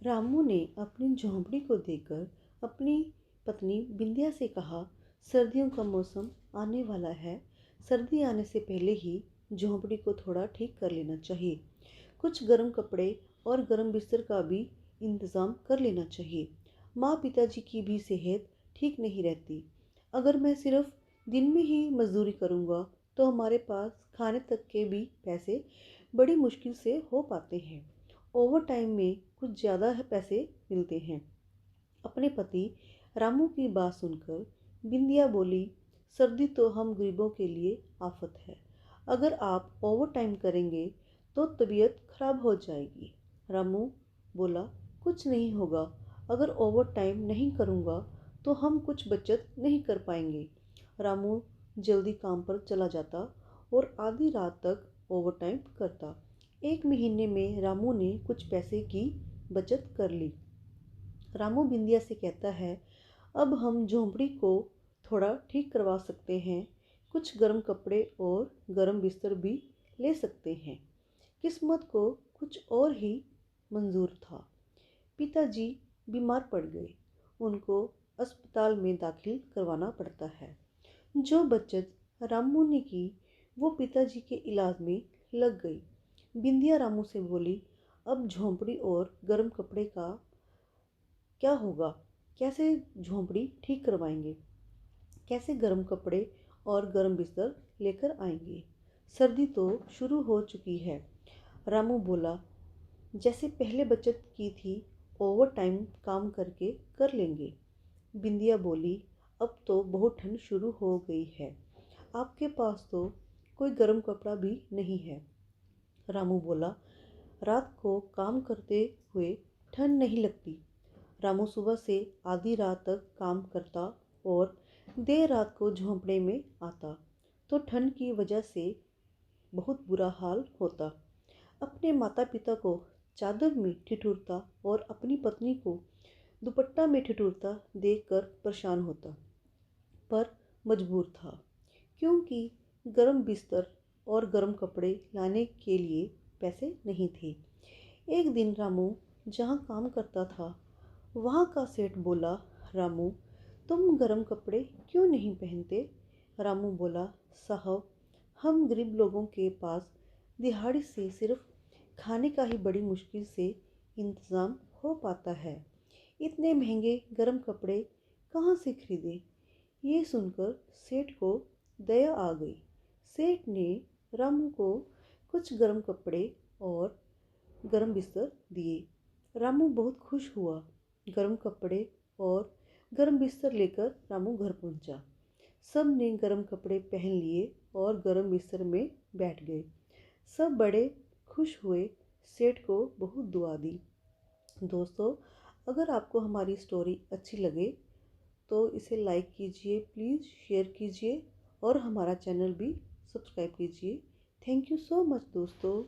रामू ने अपनी झोंपड़ी को देखकर अपनी पत्नी बिंदिया से कहा, सर्दियों का मौसम आने वाला है। सर्दी आने से पहले ही झोंपड़ी को थोड़ा ठीक कर लेना चाहिए। कुछ गर्म कपड़े और गर्म बिस्तर का भी इंतज़ाम कर लेना चाहिए। माँ पिताजी की भी सेहत ठीक नहीं रहती। अगर मैं सिर्फ दिन में ही मजदूरी करूँगा तो हमारे पास खाने तक के भी पैसे बड़ी मुश्किल से हो पाते हैं। ओवर टाइम में कुछ ज़्यादा पैसे मिलते हैं। अपने पति रामू की बात सुनकर बिंदिया बोली, सर्दी तो हम गरीबों के लिए आफत है। अगर आप ओवर टाइम करेंगे तो तबीयत खराब हो जाएगी। रामू बोला, कुछ नहीं होगा। अगर ओवर टाइम नहीं करूँगा तो हम कुछ बचत नहीं कर पाएंगे। रामू जल्दी काम पर चला जाता और आधी रात तक ओवर टाइम करता। एक महीने में रामू ने कुछ पैसे की बचत कर ली। रामू बिंदिया से कहता है, अब हम झोंपड़ी को थोड़ा ठीक करवा सकते हैं। कुछ गर्म कपड़े और गर्म बिस्तर भी ले सकते हैं। किस्मत को कुछ और ही मंजूर था। पिताजी बीमार पड़ गए। उनको अस्पताल में दाखिल करवाना पड़ता है। जो बचत रामू ने की वो पिताजी के इलाज में लग गई। बिंदिया रामू से बोली, अब झोंपड़ी और गर्म कपड़े का क्या होगा? कैसे झोंपड़ी ठीक करवाएंगे? कैसे गर्म कपड़े और गर्म बिस्तर लेकर आएंगे? सर्दी तो शुरू हो चुकी है। रामू बोला, जैसे पहले बचत की थी ओवर टाइम काम करके कर लेंगे। बिंदिया बोली, अब तो बहुत ठंड शुरू हो गई है। आपके पास तो कोई गर्म कपड़ा भी नहीं है। रामू बोला, रात को काम करते हुए ठंड नहीं लगती। रामू सुबह से आधी रात तक काम करता और देर रात को झोंपड़े में आता तो ठंड की वजह से बहुत बुरा हाल होता। अपने माता पिता को चादर में ठिठुरता और अपनी पत्नी को दुपट्टा में ठिठुरता देखकर परेशान होता, पर मजबूर था क्योंकि गर्म बिस्तर और गर्म कपड़े लाने के लिए पैसे नहीं थे। एक दिन रामू जहाँ काम करता था वहाँ का सेठ बोला, रामू तुम गर्म कपड़े क्यों नहीं पहनते? रामू बोला, साहब हम गरीब लोगों के पास दिहाड़ी से सिर्फ खाने का ही बड़ी मुश्किल से इंतज़ाम हो पाता है। इतने महंगे गर्म कपड़े कहाँ से खरीदे? ये सुनकर सेठ को दया आ गई। सेठ ने रामू को कुछ गर्म कपड़े और गर्म बिस्तर दिए। रामू बहुत खुश हुआ। गर्म कपड़े और गर्म बिस्तर लेकर रामू घर पहुंचा। सब ने गर्म कपड़े पहन लिए और गर्म बिस्तर में बैठ गए। सब बड़े खुश हुए। सेठ को बहुत दुआ दी। दोस्तों, अगर आपको हमारी स्टोरी अच्छी लगे तो इसे लाइक कीजिए, प्लीज़ शेयर कीजिए और हमारा चैनल भी सब्सक्राइब कीजिए। थैंक यू सो मच दोस्तों।